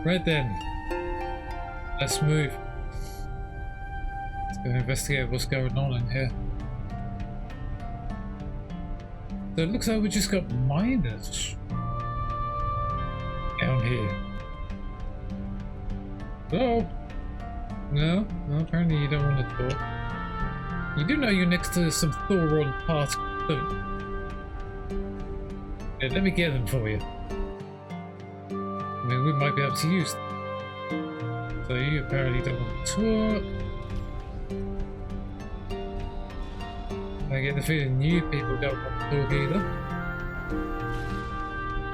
Right then. Let's move. Let's go investigate what's going on in here. So it looks like we just got miners down here. Hello? No? No, apparently you don't want to talk. You do know you're next to some Thoron particles, don't you? Yeah, let me get them for you. I mean, we might be able to use them. So you apparently don't want to talk. I get the feeling you people don't want to talk either.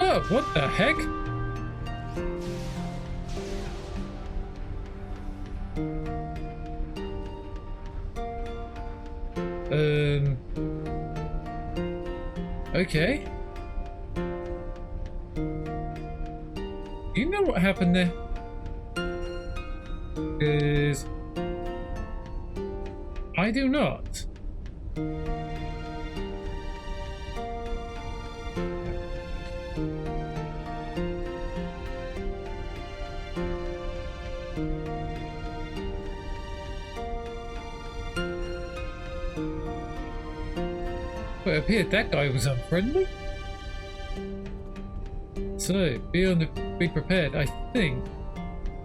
Oh, what the heck? Okay. Do you know what happened there? Because I do not. But it appeared that guy was unfriendly. So, be prepared. I think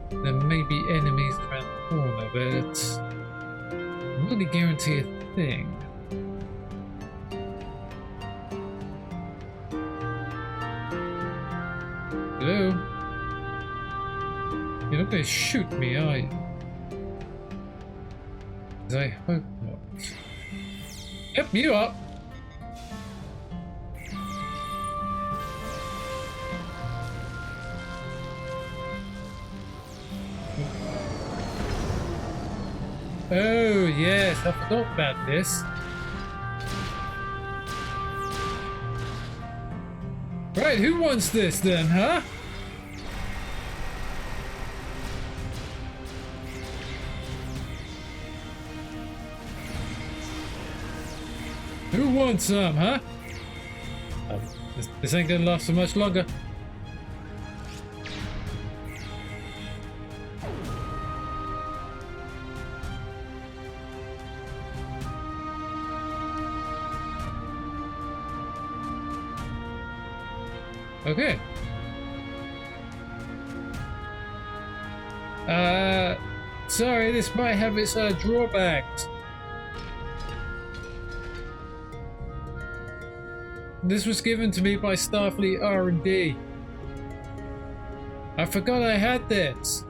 there may be enemies around the corner, but I'm not going to guarantee a thing. Hello? You're not going to shoot me, are you? 'Cause I hope not. Yep, you are. Oh, yes, I forgot about this. Right, who wants this then, huh? Who wants some, huh? This ain't gonna last so much longer. Okay. Sorry, this might have its drawbacks. This was given to me by Starfleet R&D. I forgot I had this.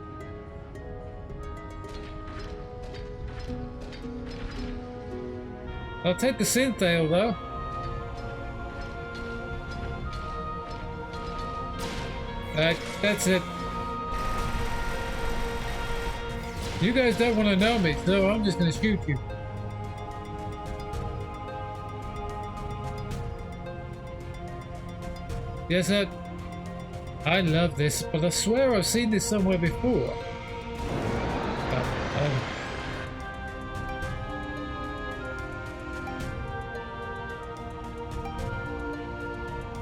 I'll take the synthale though. That's it. You guys don't want to know me, so I'm just going to shoot you. Yes, I love this, but I swear I've seen this somewhere before.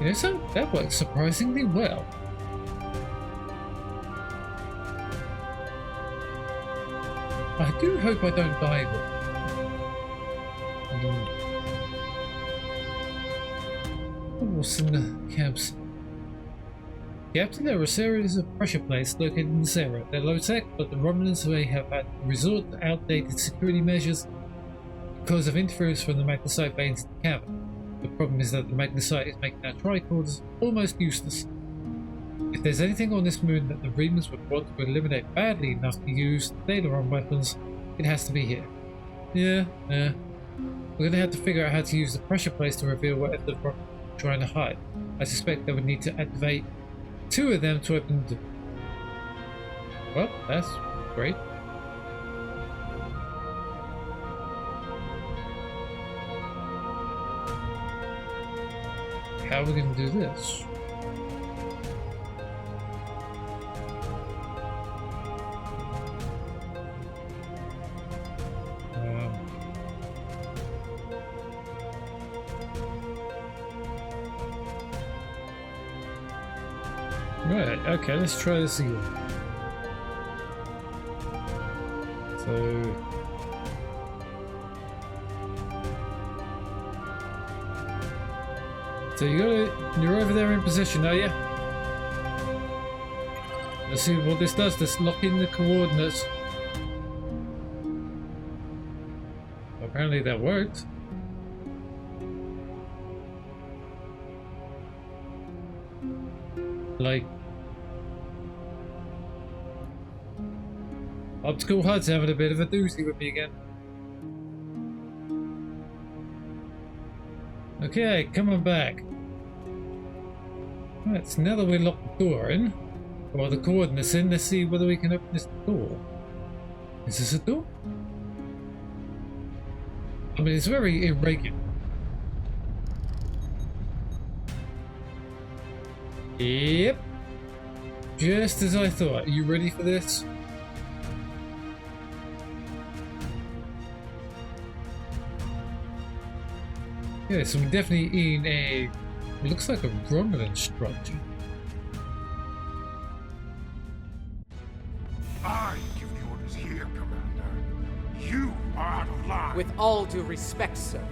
You know something? That works surprisingly well. I do hope I don't die with what's in the cabs? Captain, there are a series of pressure plates located in this area. They're low tech, but the Romulans may have had to resort to outdated security measures because of interference from the magnesite veins in the cavern. The problem is that the magnesite is making our tricorders almost useless. If there's anything on this moon that the Remans would want to eliminate badly enough to use Thalaron weapons, it has to be here. Yeah. We're gonna have to figure out how to use the pressure plates to reveal whatever the Romulans are trying to hide. I suspect they would need to activate 2 of them to open the... Well, that's great. How are we gonna do this? Right, okay, let's try this again. So you're over there in position, are you? Let's see what this does. Let's lock in the coordinates. Apparently that worked. Like, Optical HUD's having a bit of a doozy with me again. Okay, come on back. Right, so now that we locked the door in, or the coordinates in, let's see whether we can open this door. Is this a door? I mean, it's very irregular. Yep. Just as I thought. Are you ready for this? Yeah, so we're definitely in a... It looks like a Romulan structure. I give the orders here, Commander. You are out of line. With all due respect, sir,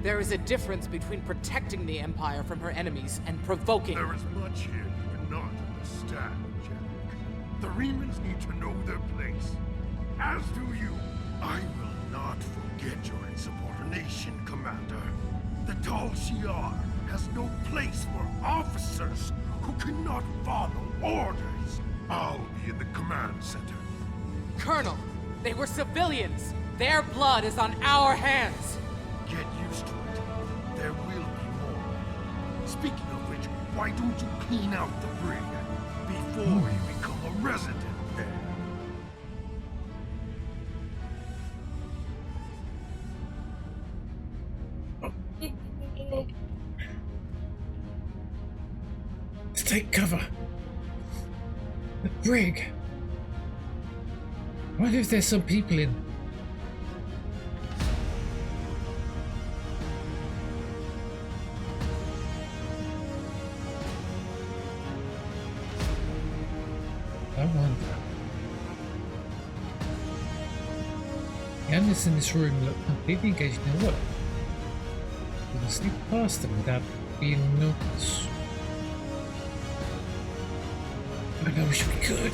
there is a difference between protecting the Empire from her enemies and provoking... There is much here you do not understand, Jack. The Remans need to know their place. As do you. I will not forget your insubordination, Commander. The Tal Shiar has no place for officers who cannot follow orders. I'll be in the command center. Colonel, they were civilians. Their blood is on our hands. Get used to it. There will be more. Speaking of which, why don't you clean out the brig before you become a resident there? Let's take cover. The brig. I wonder if there's some people in. I wonder. The animals in this room look completely engaged in their work. We can sneak past them without being noticed. I wish we could.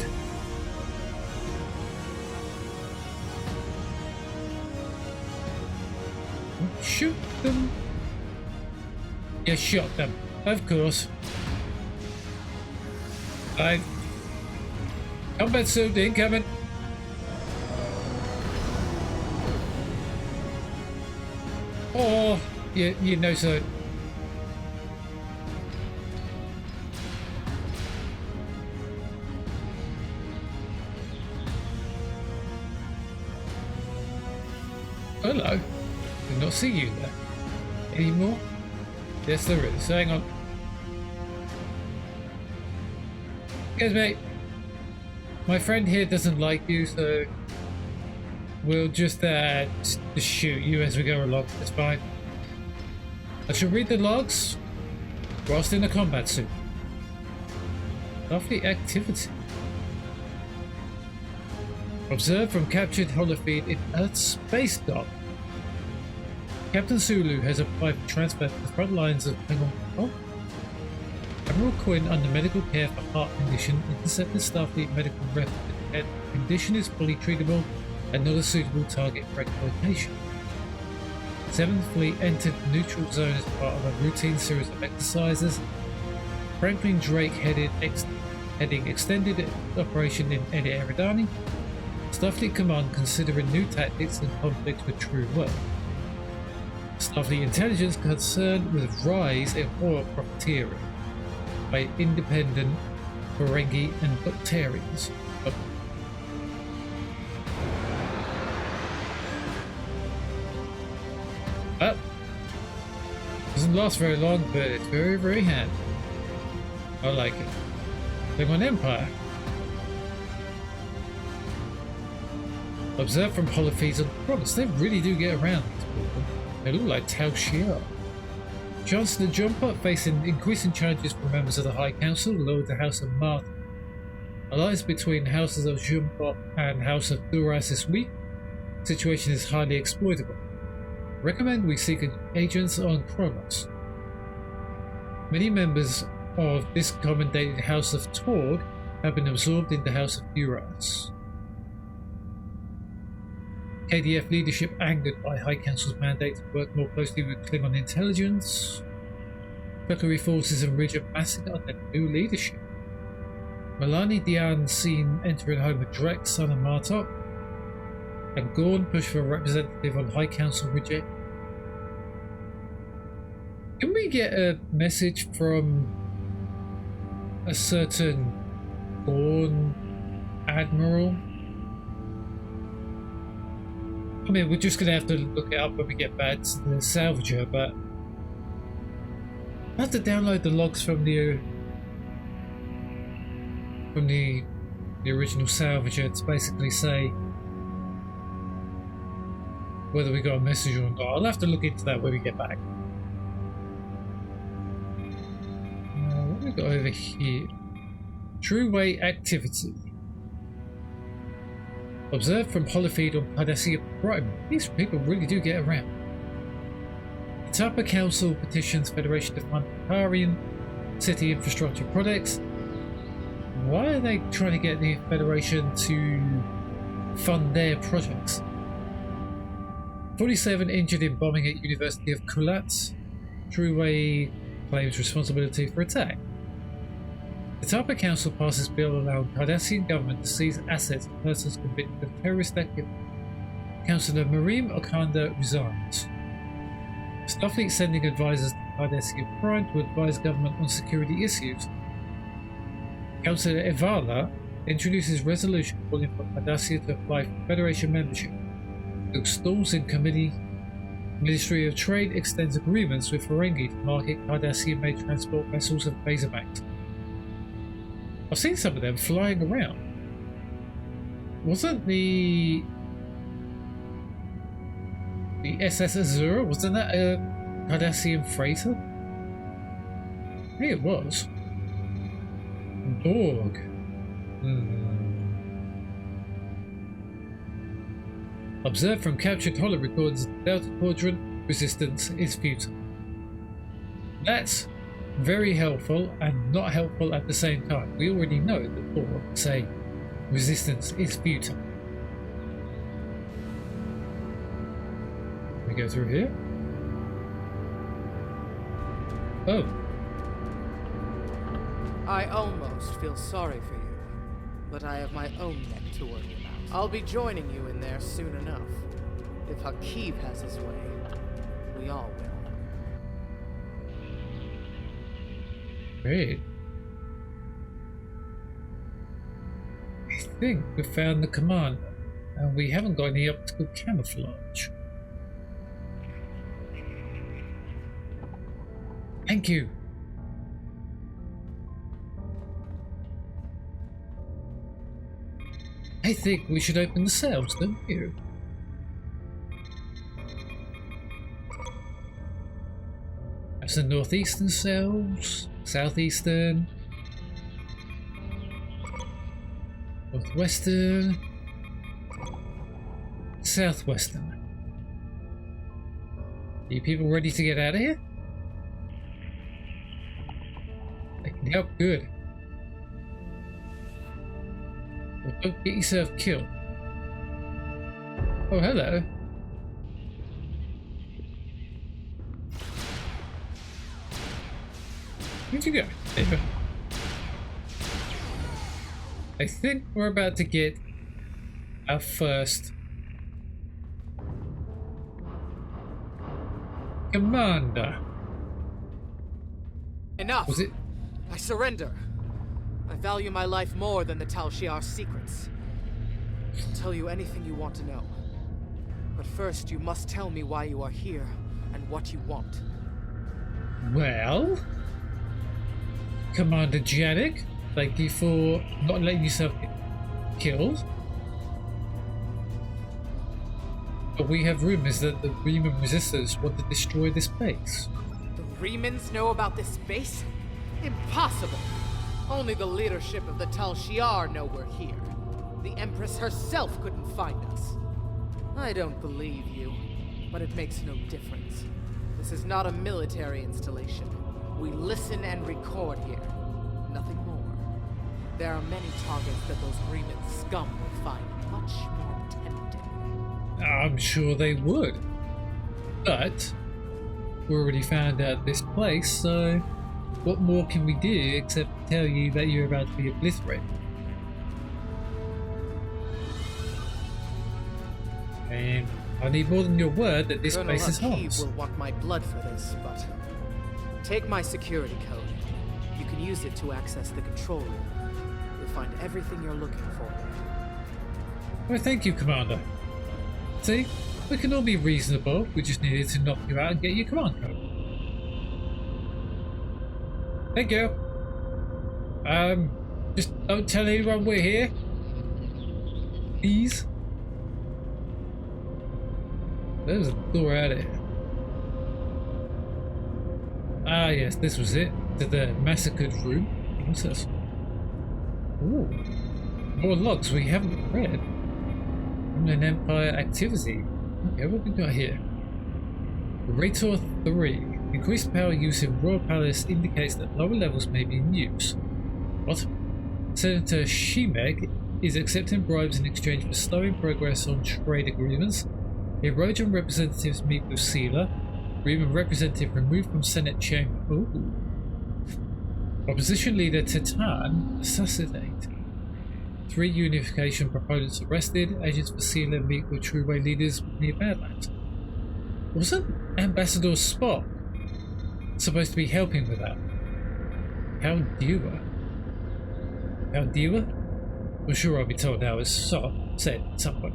Shoot them. Yeah, shot them. Of course. Combat suit incoming. Oh, you know so. Hello. Did not see you there. Any more? Yes, there is. Hang on. Excuse me. My friend here doesn't like you, so we'll just shoot you as we go along. That's fine. I shall read the logs whilst in a combat suit. Lovely activity. Observed from captured holofeed in Earth's space dock. Captain Sulu has applied for transfer to the front lines of Klingon. Oh. Admiral Quinn, under medical care for heart condition, intercepted Starfleet medical record. The condition is fully treatable and not a suitable target for exploitation. 7th Fleet entered the neutral zone as part of a routine series of exercises. Franklin Drake heading extended operation in Eridani. Starfleet Command considering new tactics in conflict with true worth. Starfleet intelligence concerned with rise in oil profiteering by independent Ferengi and Bacterians. Well, doesn't last very long, but it's very, very handy. I like it. Klingon Empire. Observed from holofeeds on the fronts, they really do get around these people. They look like Tal Shiar. Chancellor Jumper, facing increasing challenges from members of the High Council, lowered the House of Martin. Alliance between Houses of Jumper and House of Duras is weak. situation is highly exploitable. Recommend we seek agents on Kronos. Many members of this commendated House of Torg have been absorbed in the House of Duras. KDF leadership angered by High Council's mandate to work more closely with Klingon intelligence. Valkyrie forces and Ridge are massing under new leadership. Milani Dian seen entering home with Drek, son of Martok. And Gorn pushed for a representative on High Council reject. Can we get a message from a certain Gorn admiral? I mean, we're just going to have to look it up when we get back to the salvager, but I have to download the logs from the original salvager to basically say whether we got a message or not. I'll have to look into that when we get back. What have we got over here? True Way activity. Observed from holofeed on Cardassia Prime. These people really do get around. The Tapa Council petitions Federation to fund Hfiharian city infrastructure projects. Why are they trying to get the Federation to fund their projects? 47 injured in bombing at University of Kulat. True Way claims responsibility for attack. The Tapa Council passes bill allowing Cardassian government to seize assets of persons convicted of terrorist activity. Councillor Mareem Okanda resigns. Starfleet sending advisors to Cardassia Prime to advise government on security issues. Councillor Evala introduces resolution calling for Cardassia to apply for Federation membership. Luke stalls in committee. Ministry of Trade extends agreements with Ferengi to market Cardassia-made transport vessels of Bazabanks. I've seen some of them flying around. Wasn't the SS Azura, wasn't that a Cardassian freighter? I think it was. Borg. Observed from captured holo records, Delta Quadrant resistance is futile. That's very helpful and not helpful at the same time. We already know that Borg say resistance is futile. We go through here. Oh. I almost feel sorry for you, but I have my own neck to worry about. I'll be joining you in there soon enough. If Hakeeb has his way, we all will. Great. I think we found the commander, and we haven't got any optical camouflage. Thank you. I think we should open the cells, don't you? That's the northeastern cells, southeastern, northwestern, southwestern. Are you people ready to get out of here? Yep, good. Well, don't get yourself killed. Oh, hello. Where'd you go? There you go. I think we're about to get our first commander. Enough! Was it? I surrender. I value my life more than the Tal Shiar's secrets. I'll tell you anything you want to know. But first, you must tell me why you are here and what you want. Well, Commander Janik, thank you for not letting yourself get killed. But we have rumors that the Riemann resistors want to destroy this base. The Remans know about this base? Impossible! Only the leadership of the Tal Shiar know we're here. The Empress herself couldn't find us. I don't believe you, but it makes no difference. This is not a military installation. We listen and record here. Nothing more. There are many targets that those Freeman scum would find much more tempting. I'm sure they would. But we already found out this place, so what more can we do except tell you that you're about to be obliterated? And I need more than your word that this place is Colonel harmless. Hfihar will want my blood for this, but take my security code. You can use it to access the control room. You'll find everything you're looking for. Well, thank you, Commander. See, we can all be reasonable. We just needed to knock you out and get your command code. Thank you. Just don't tell anyone we're here. Please. There's a door out of here. Ah, yes, this was it. To the massacred room. What's this? Ooh. More logs we haven't read. Roman Empire activity. Okay, what we got here? Rator 3. Increased power use in Royal Palace indicates that lower levels may be in use. What? Senator Shemek is accepting bribes in exchange for slowing progress on trade agreements. Erosion representatives meet with Sealer. Agreement representative removed from Senate chamber. Ooh. Opposition leader Titan assassinated. 3 unification proponents arrested. Agents for Sealer meet with Trueway leaders near Badlands. Wasn't Ambassador Spock supposed to be helping with that? How Dewar? How Dewar? I'm sure I'll be told how it's said at some point.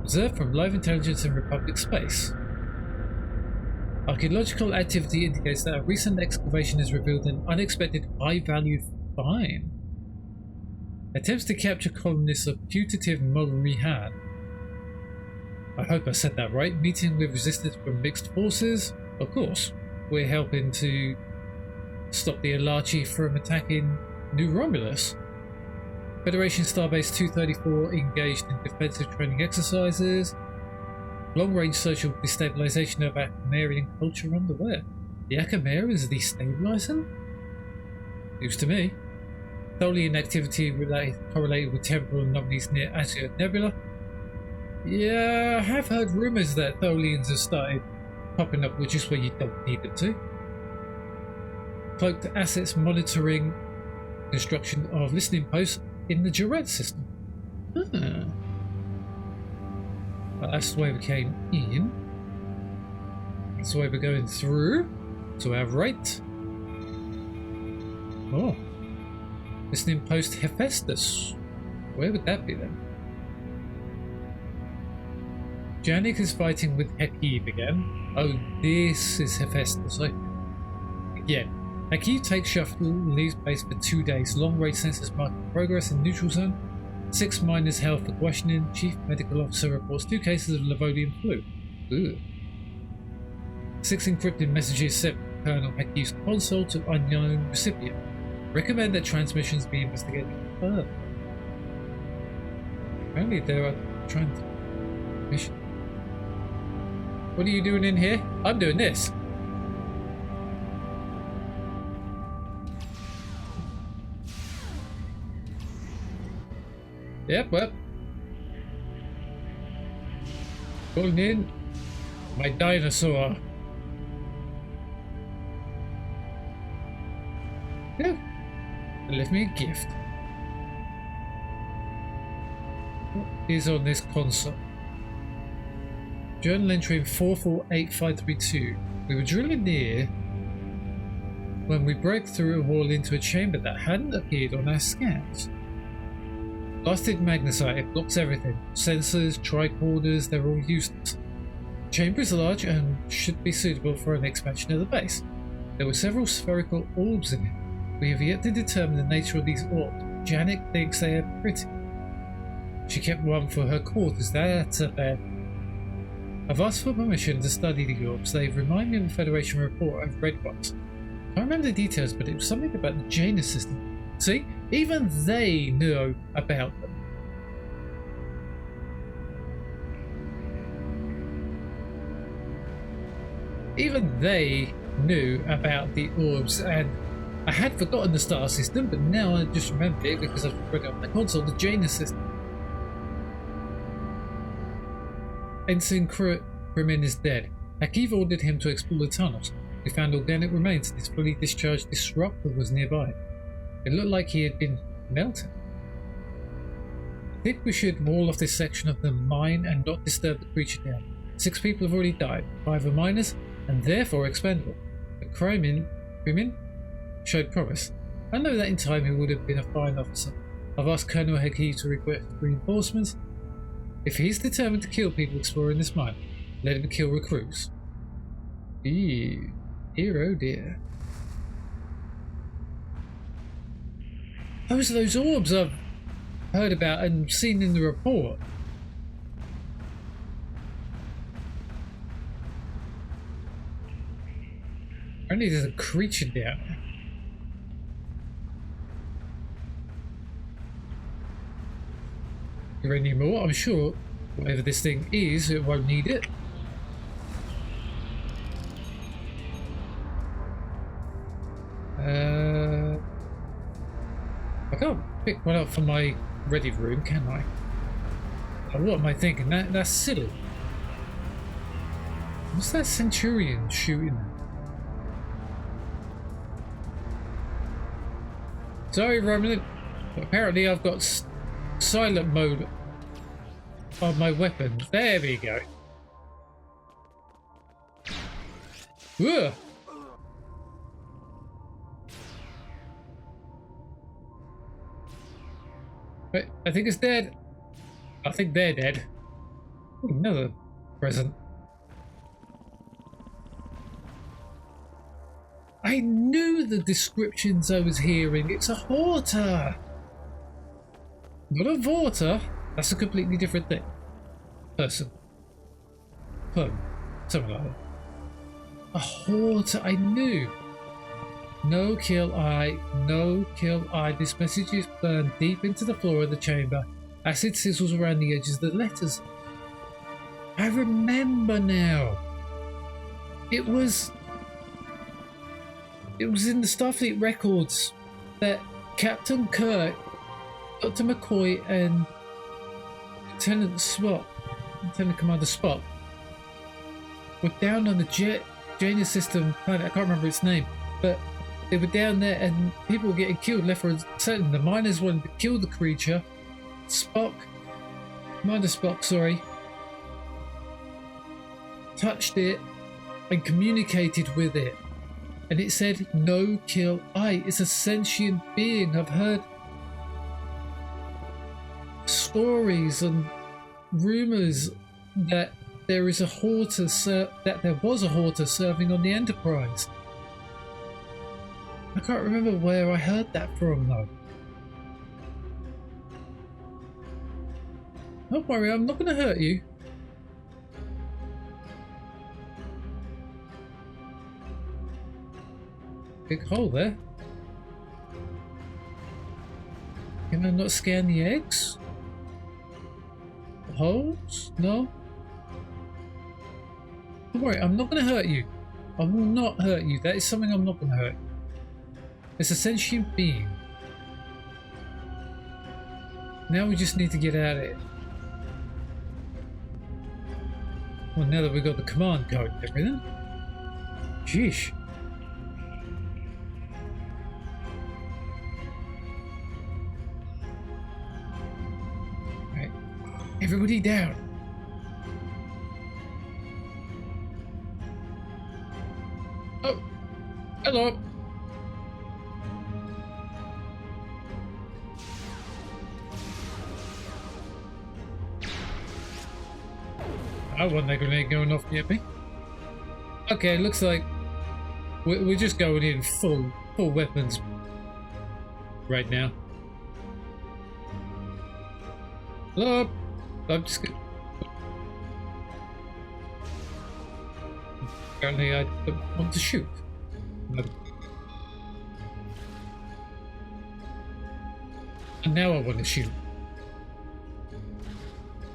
Observed from live intelligence in Republic space. Archaeological activity indicates that a recent excavation has revealed an unexpected high-value find. Attempts to capture colonists of putative Molrihan. I hope I said that right. Meeting with resistance from mixed forces. Of course, we're helping to stop the Alachi from attacking New Romulus. Federation Starbase 234 engaged in defensive training exercises. Long-range social destabilization of Akamarian culture underway. The Akamarians are destabilizing? News to me. Tholian activity correlated with temporal anomalies near Asiot Nebula. Yeah, I have heard rumours that Tholians have started popping up just where you don't need them to. Cloaked assets monitoring construction of listening posts in the Jarrett system. Ah. Well, that's the way we came in. That's the way we're going through. To our right. Oh. Listening post Hephaestus. Where would that be then? Janik is fighting with Hekib again. Oh, this is Hephaestus. Again. Hekib takes shuttle and leaves base for 2 days. Long range sensors marking progress in neutral zone. 6 miners held for questioning. Chief medical officer reports 2 cases of Livonian flu. Ugh. 6 encrypted messages sent from Colonel Hekib's console to unknown recipient. Recommend that transmissions be investigated further. Apparently there are transmissions. What are you doing in here? I'm doing this. Yep, well. Calling in my dinosaur. Yeah. They left me a gift. What is on this console? Journal entry 448532. We were drilling near when we broke through a wall into a chamber that hadn't appeared on our scans. Blasted magnesite, it blocks everything. Sensors, tricorders, they're all useless. The chamber is large and should be suitable for an expansion of the base. There were several spherical orbs in it. We have yet to determine the nature of these orbs. Janik thinks they are pretty. She kept one for her quarters, that's a bad. I've asked for permission to study the orbs. They remind me of the Federation report I've read once. I can't remember the details, but it was something about the Janus system. See? Even they know about them. Even they knew about the orbs, and I had forgotten the star system, but now I just remembered it because I've read it on my console, the Janus system. Ensign Krimin is dead. Akiva ordered him to explore the tunnels. We found organic remains and his fully discharged disruptor was nearby. It looked like he had been melted. I think we should wall off this section of the mine and not disturb the creature down. 6 people have already died, 5 are minors and therefore expendable. But Krimin showed promise. I know that in time he would have been a fine officer. I've asked Colonel Heki to request reinforcements. If he's determined to kill people exploring this mine, let him kill recruits. Ew. Dear oh dear. Those orbs I've heard about and seen in the report. Apparently there's a creature down there. Uranium ore, I'm sure whatever this thing is, it won't need it. I can't pick one up from my ready room, can I? Oh, what am I thinking? That's silly. What's that Centurion shooting? Sorry, Romulan. Apparently I've got silent mode on my weapon. There we go. Ugh. Wait, I think it's dead. I think they're dead. Ooh, another present. I knew the descriptions I was hearing. It's a Horta. Not a Vorta. That's a completely different thing. Person. Plum. Something like that. A Horta. I knew. No kill eye. No kill eye. This message is burned deep into the floor of the chamber. Acid sizzles around the edges of the letters. I remember now. It was in the Starfleet records that Captain Kirk, Dr. McCoy, and Lieutenant Commander Spock were down on the Janus system planet. I can't remember its name, but they were down there and people were getting killed left, right, and centre. The miners wanted to kill the creature. Commander Spock, sorry, touched it and communicated with it. And it said, no kill I. It's a sentient being. I've heard stories and rumors that there is a Horta, that there was a Horta serving on the Enterprise. I can't remember where I heard that from though. Don't worry, I'm not going to hurt you. Big hole there. Can I not scan the eggs? The holes? No? Don't worry, I'm not going to hurt you. I will not hurt you. That is something I'm not going to hurt. It's a sentient being. Now we just need to get out of it. Well, now that we've got the command code and everything. Sheesh. Right. Everybody down. Oh. Hello. I want that grenade going off near me. Okay, looks like we're just going in full weapons right now. Hello? I'm just gonna... Apparently I don't want to shoot. And now I want to shoot.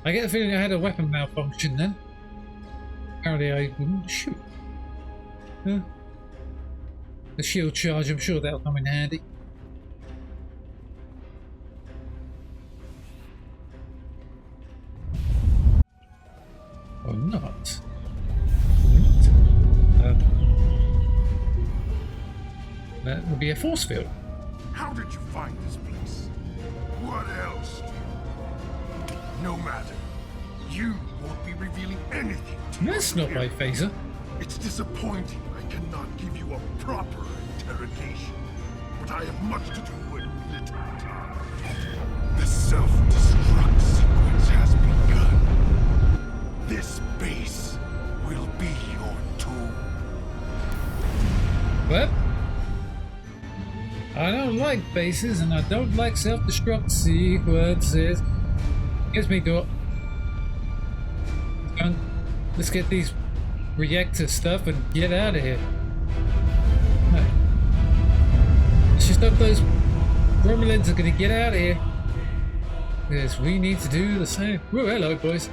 I get the feeling I had a weapon malfunction then. Apparently I wouldn't shoot. Huh? The shield charge, I'm sure that'll come in handy. Or not. That would be a force field. How did you find this place? What else? No matter. You won't be revealing anything to That's your not my phaser. It's disappointing I cannot give you a proper interrogation, but I have much to do and little time. The self-destruct sequence has begun. This base will be your tomb. Well, I don't like bases and I don't like self-destruct sequences. Gives me door. Let's get these reactor stuff and get out of here. No. Let's just hope those Romulans are gonna get out of here. Yes, we need to do the same. Whoa, hello, boys.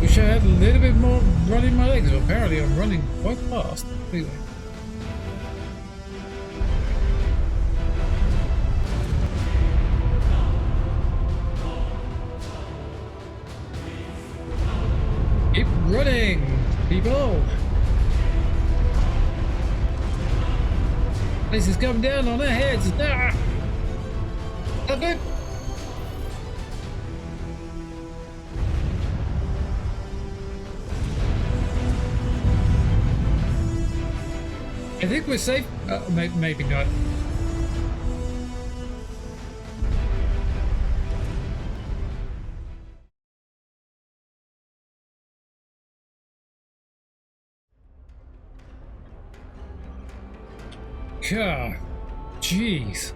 Wish I had a little bit more running my legs, but apparently I'm running quite fast. Anyway. Keep running, people! This is coming down on our heads. Ah! Okay. I think we're safe. Maybe not. God, jeez.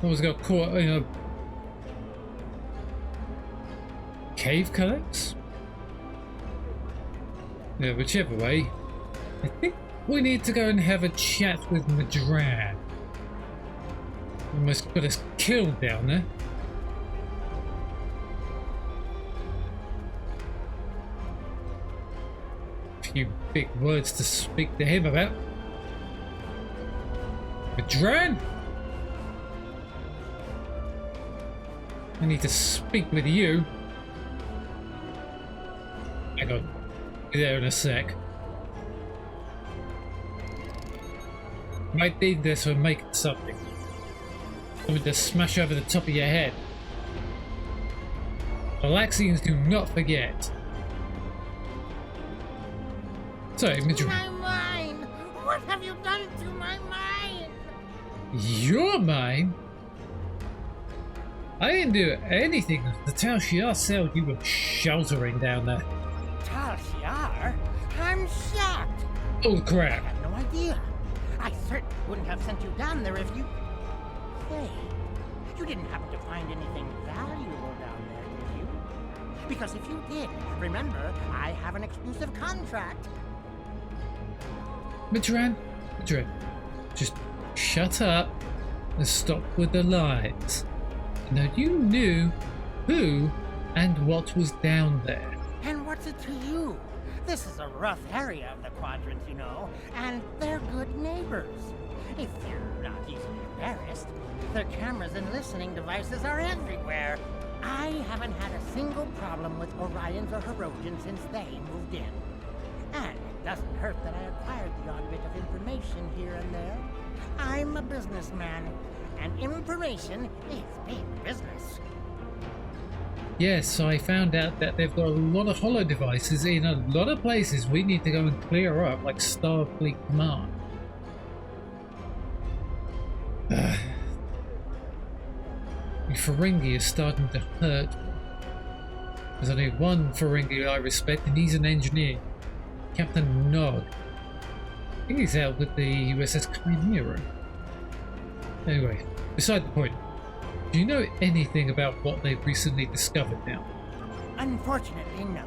Almost got caught in a cave collapse. Yeah, whichever way. I think we need to go and have a chat with Madran. Almost got us killed down there. A few big words to speak to him about. Madran? I need to speak with you. Hang on. Be there in a sec. Might need this for making something. Something to smash over the top of your head. Galaxians do not forget. Sorry, Madran. My mind! What have you done to my mind? Your mine? I didn't do anything. The Tal Shiar said you were sheltering down there. Tal Shiar? I'm shocked. Oh I crap. had no idea. I certainly wouldn't have sent you down there if you... Say, you didn't happen to find anything valuable down there, did you? Because if you did, remember, I have an exclusive contract. Madran, just shut up and stop with the lies. Now you knew who and what was down there. And what's it to you? This is a rough area of the quadrant, you know, and they're good neighbors. If you're not easily embarrassed, their cameras and listening devices are everywhere. I haven't had a single problem with Orions or Herodians since they moved in. And it doesn't hurt that I acquired the odd bit of information here and there. I'm a businessman, and information is big business. Yes, I found out that they've got a lot of holo devices in a lot of places we need to go and clear up, like Starfleet Command. The Ferengi is starting to hurt me. There's only one Ferengi I respect, and he's an engineer. Captain Nog. I think he's out with the USS Chimera. Anyway, beside the point. Do you know anything about what they've recently discovered now? Unfortunately, no.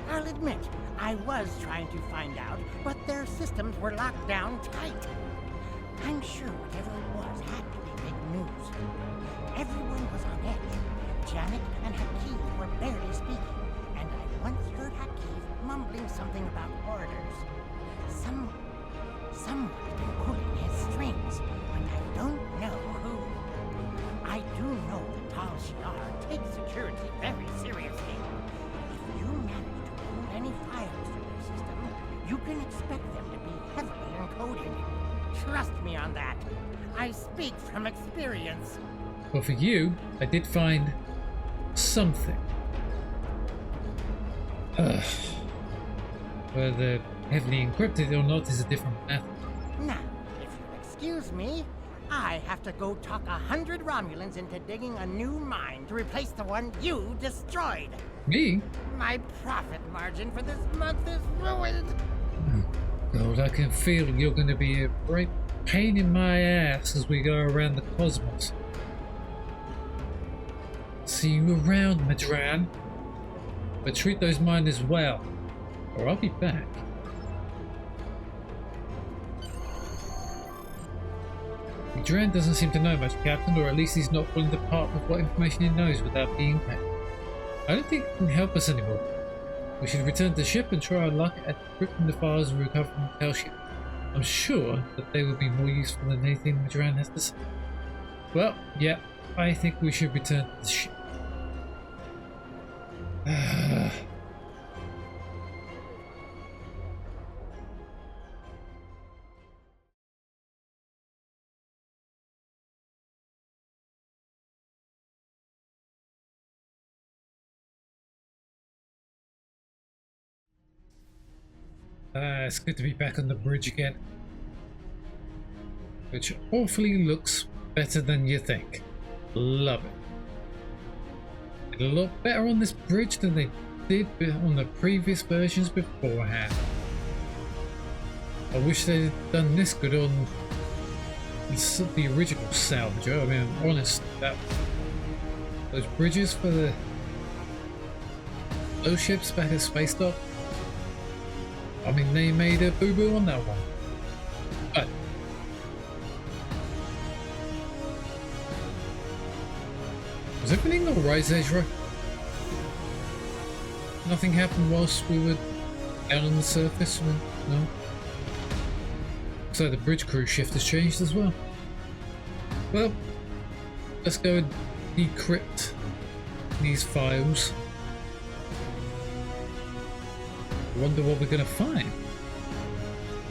I'll admit, I was trying to find out, but their systems were locked down tight. I'm sure whatever it was had to be big news. Janek and Hakeem were barely speaking, and I once heard Hakeem mumbling something about orders. Someone's been pulling his strings, but I don't know who. I do know the Tal Shiar takes security very seriously. If you manage to pull any files from their system, you can expect them to be heavily encoded. Trust me on that. I speak from experience. Well, for you, I did find something. Whether heavily encrypted or not is a different matter. Now, if you'll excuse me, I have to go talk 100 Romulans into digging a new mine to replace the one you destroyed. Me? My profit margin for this month is ruined. God, I can feel you're going to be a great pain in my ass as we go around the cosmos. See you around, Madran. But treat those miners well, or I'll be back. Madran doesn't seem to know much, Captain, or at least he's not willing to part with what information he knows without being paid. I don't think he can help us anymore. We should return to the ship and try our luck at decrypting the files we recovered from the Tal ship. I'm sure that they will be more useful than anything Madran has to say. Well, yeah, I think we should return to the ship. It's good to be back on the bridge again. Which awfully looks better than you think. Love it. A lot better on this bridge than they did on the previous versions beforehand. I wish they'd done this good on the original Salvager. I mean, I'm honest, those bridges for those ships back at Space Dock, I mean, they made a boo-boo on that one. But was everything alright, Ezra? Nothing happened whilst we were down on the surface? No? So the bridge crew shift has changed as well. Well, let's go and decrypt these files. I wonder what we're going to find.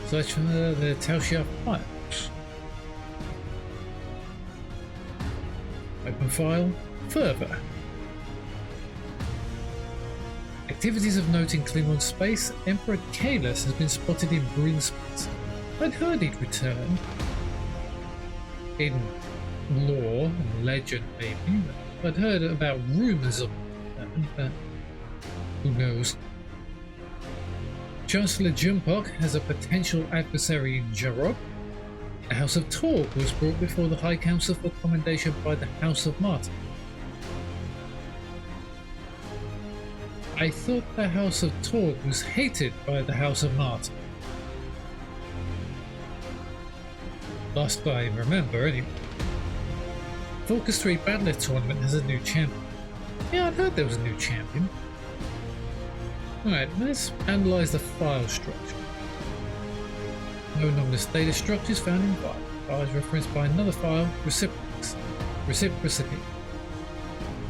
Search for the Tal Shiar files. Open file. Further. Activities of note in Klingon space. Emperor Kahless has been spotted in green space. I'd heard he'd return. In lore and legend, maybe. I'd heard about rumours of him, but who knows? Chancellor Jumpok has a potential adversary in Jarok. The House of Torg was brought before the High Council for commendation by the House of Martin. I thought the House of Torg was hated by the House of Martin. Last I remember, anyway. Focus 3 Battler Tournament has a new champion. Yeah, I'd heard there was a new champion. Alright, let's analyze the file structure. No anomalous data structures found in file. File is referenced by another file, reciprocity.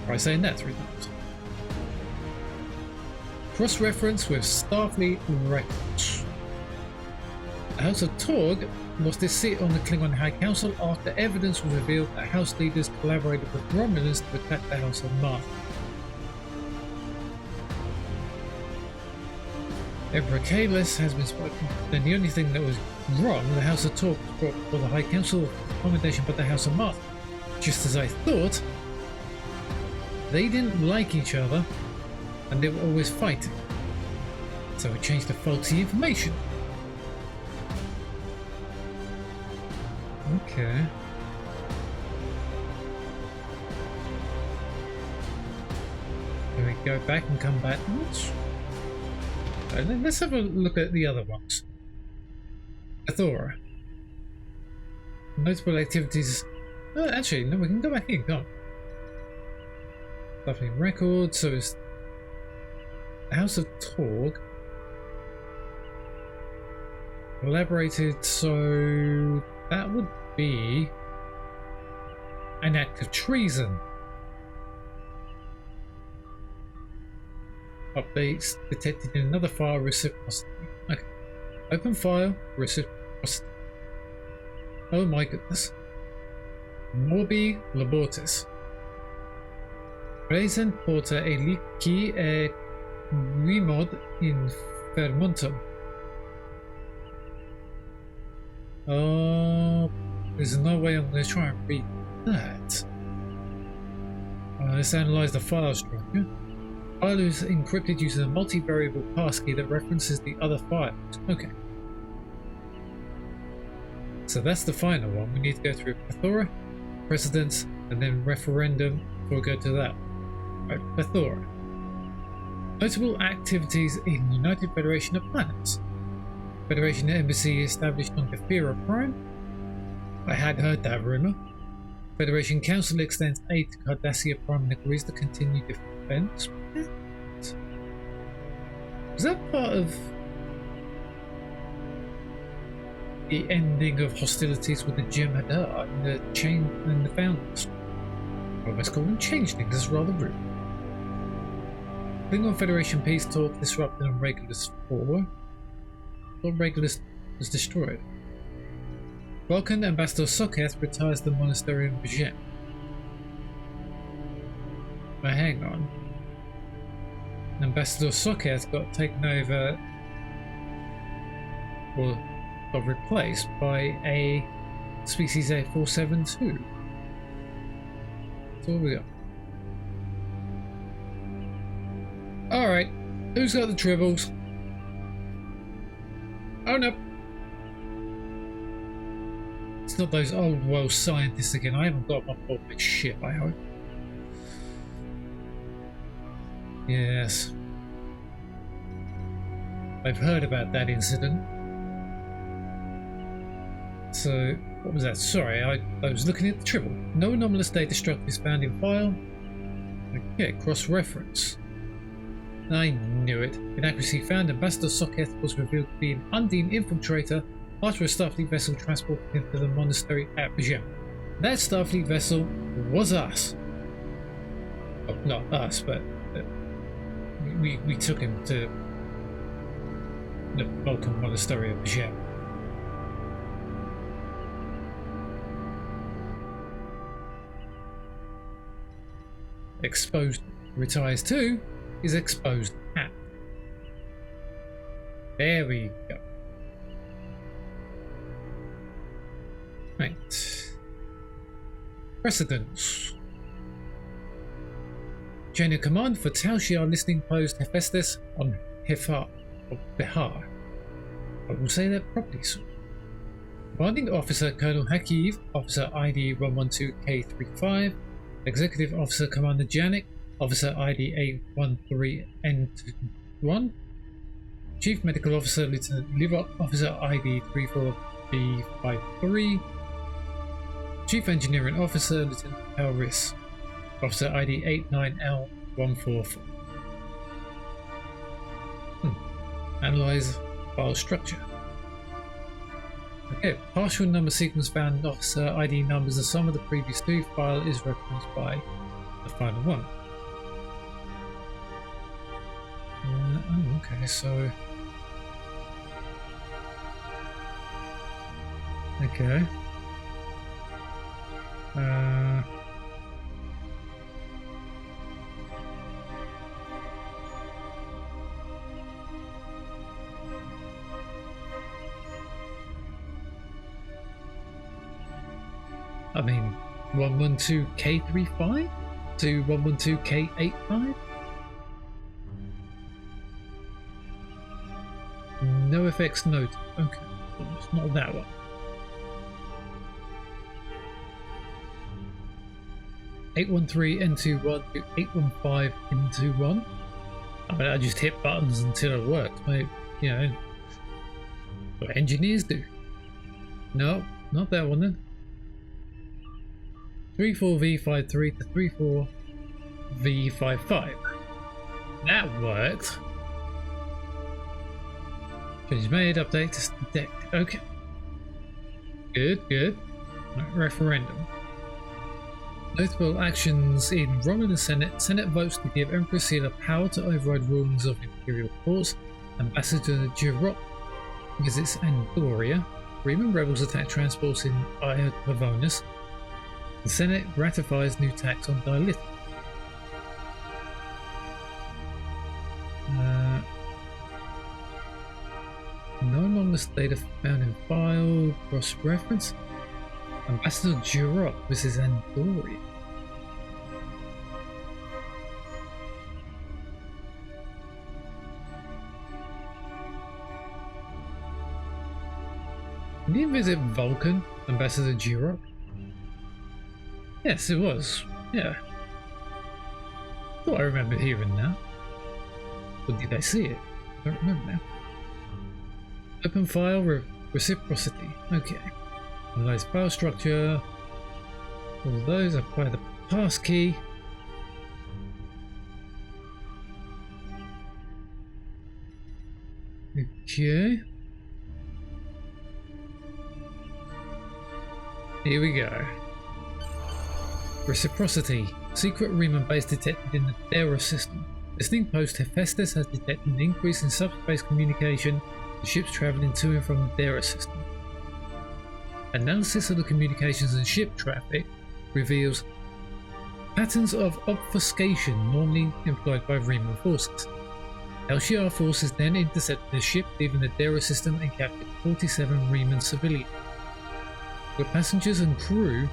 Try saying that 3 times. Cross-reference with Starfleet records. The House of Torg lost its seat on the Klingon High Council after evidence was revealed that House leaders collaborated with Romulans to attack the House of Martin. Emperor Kahless has been spoken. Then the only thing that was wrong, the House of Torg was brought before the High Council of commendation by the House of Martin. Just as I thought, they didn't like each other and they were always fighting. So we changed to faulty information. Okay. Can we go back and come backwards? Let's have a look at the other ones. Athora. Notable activities. Actually, no, we can go back in, can't we? Starfleet record, so it's the House of Torg. Collaborated, so that would be an act of treason. Updates detected in another file, reciprocity. Okay. Open file, reciprocity. Oh my goodness. Morbi labortis. Present porta elici e quimod infermentum. Oh, there's no way I'm going to try and read that. Let's analyze the file structure. File is encrypted using a multivariable passkey that references the other files. Okay. So that's the final one. We need to go through plethora, precedence, and then referendum before we go to that. Right, plethora. Notable activities in United Federation of Planets. Federation Embassy established on Hfihar Prime. I had heard that rumor. Federation Council extends aid to Cardassia Prime and agrees to continue defense. Was that part of the ending of hostilities with the Jem'Hadar and the chain and the Founders? I almost call them changelings, that's rather rude. Klingon Federation peace talk disrupted on Regulus 4. Thought Regulus was destroyed. Vulcan Ambassador Soketh retires the monastery in B'Jem. But hang on. Ambassador Soketh got taken over, or got replaced by a species A472. So we got. Alright, who's got the tribbles? Oh no! It's not those old world scientists again. I haven't got my public shit, I hope. Yes. I've heard about that incident. So, what was that? Sorry, I was looking at the triple. No anomalous data structure is found in file. Okay, cross-reference. I knew it. Inaccuracy found. Ambassador Soketh was revealed to be an Undine infiltrator after a Starfleet vessel transported him to the monastery at B'Jem. That Starfleet vessel was us. Well, not us, but we took him to the Vulcan monastery at B'Jem. Exposed retires to is exposed at. There we go. Right. Precedence. Chain of command for Tal Shiar listening post Hephaestus on Hfihar. I will say that properly soon. Commanding Officer Colonel Hakiv, Officer ID 112K35, Executive Officer Commander Janik, Officer ID 813N1, Chief Medical Officer Lieutenant Livok, Officer ID 34B53, Chief Engineering Officer Lieutenant Elris, Officer ID 89L144. Analyze file structure. Okay, partial number sequence found in Officer ID numbers. The sum of the previous two file is referenced by the final one. Oh, okay, so. Okay. I mean, 112K35 to 112K85? No effects note. Okay, it's not that one. (813N21) to 815N21. I mean, I just hit buttons until it worked. Maybe, you know, what engineers do. No, not that one then. 34V53 to V55. That worked. Change made, update to detect. Okay. Good. Referendum. Notable actions in Romulan Senate. Senate votes to give Emperor Sela power to override rulings of Imperial courts. Ambassador Jirok visits Andoria. Freeman rebels attack transports in Aya Pavonis. The Senate ratifies new tax on dilithium. No anomalous data found in file. Cross-reference. Ambassador Jirok visits Andoria. Did he visit Vulcan, Ambassador Jirok? Yes, it was. Yeah. Thought I remembered hearing that. Or did I see it? I don't remember now. Open file, reciprocity. Okay. Analyze file structure. All those apply the pass key. Okay. Here we go. Reciprocity. Secret Riemann base detected in the Dera system. Listening post Hephaestus has detected an increase in subspace communication for ships traveling to and from the Dera system. Analysis of the communications and ship traffic reveals patterns of obfuscation normally employed by Riemann forces. Hfihar forces then intercepted the ship leaving the Dera system and captured 47 Riemann civilians. The passengers and crew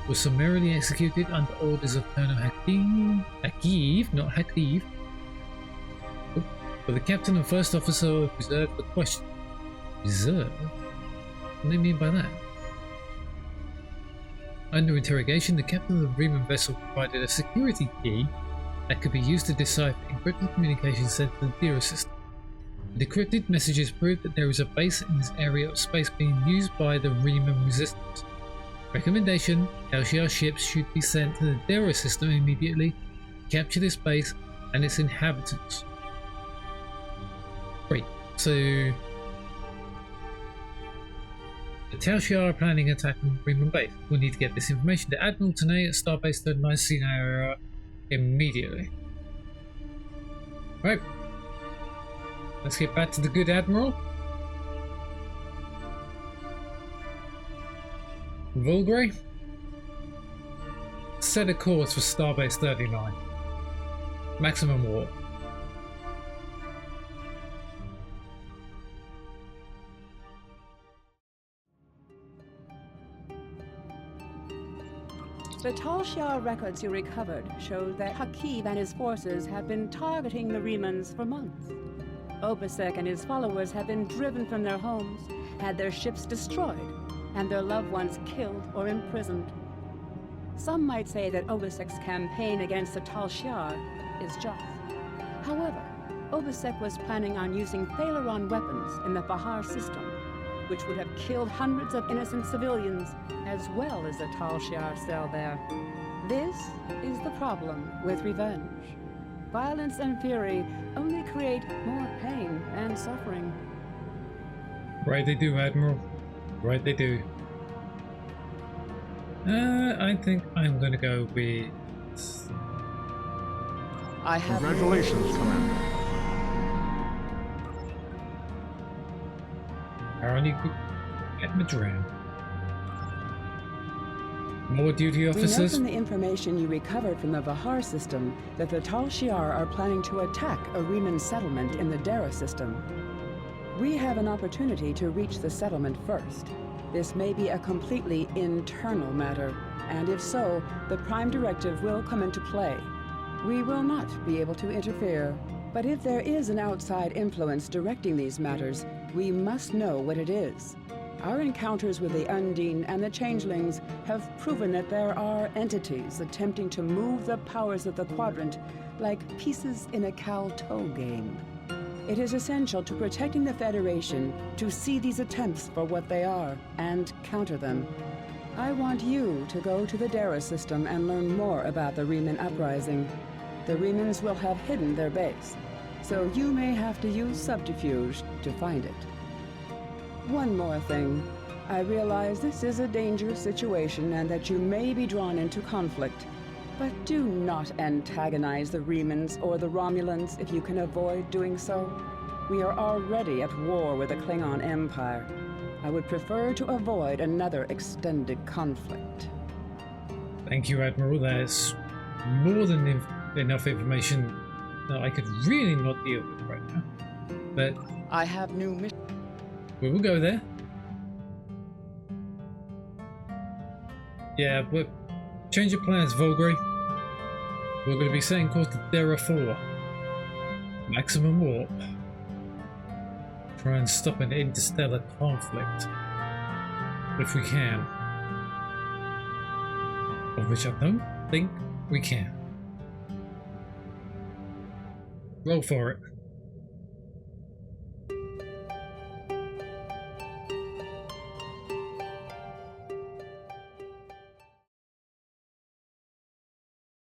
were summarily executed under orders of Colonel Hakiv, not Hakiv. But the captain and first officer were preserved for question. Reserved? What do they mean by that? Under interrogation, the captain of the Riemann vessel provided a security key that could be used to decipher encrypted communications sent to the Dera system. The decrypted messages prove that there is a base in this area of space being used by the Riemann resistance. Recommendation: Hfihar ships should be sent to the Dera system immediately to capture this base and its inhabitants. Great, so the Hfihar are planning an attack on Riemann base. We'll need to get this information to Admiral Tanay at Starbase 39 Scenario immediately. Right. Let's get back to the good Admiral. Vulgray. Set a course for Starbase 39. Maximum warp. The Hfihar records you recovered show that Hakiv and his forces have been targeting the Riemanns for months. Obasek and his followers have been driven from their homes, had their ships destroyed, and their loved ones killed or imprisoned. Some might say that Obasek's campaign against the Hfihar is just. However, Obasek was planning on using Thalaron weapons in the Hfihar system, which would have killed hundreds of innocent civilians, as well as the Hfihar cell there. This is the problem with revenge. Violence and fury only create more pain and suffering. Right they do, Admiral. Right they do. I think I'm gonna go with... I have... Congratulations, Commander. I only could get Madran. More duty officers? We know from the information you recovered from the Hfihar system that the Hfihar are planning to attack a Riemann settlement in the Dera system. We have an opportunity to reach the settlement first. This may be a completely internal matter, and if so, the Prime Directive will come into play. We will not be able to interfere, but if there is an outside influence directing these matters, we must know what it is. Our encounters with the Undine and the Changelings have proven that there are entities attempting to move the powers of the Quadrant like pieces in a cow-toe game. It is essential to protecting the Federation to see these attempts for what they are and counter them. I want you to go to the Dera system and learn more about the Riemann Uprising. the Remans will have hidden their base, so you may have to use subterfuge to find it. One more thing. I realize this is a dangerous situation and that you may be drawn into conflict, but do not antagonize the Remans or the Romulans if you can avoid doing so. We are already at war with the Klingon Empire. I would prefer to avoid another extended conflict. Thank you, Admiral. That's more than enough information that I could really not deal with right now. But I have new missions. we will go there. Yeah, we're changing plans, Volgray. We're going to be setting course to Dera 4. Maximum warp. Try and stop an interstellar conflict. If we can. Of which I don't think we can. Roll for it.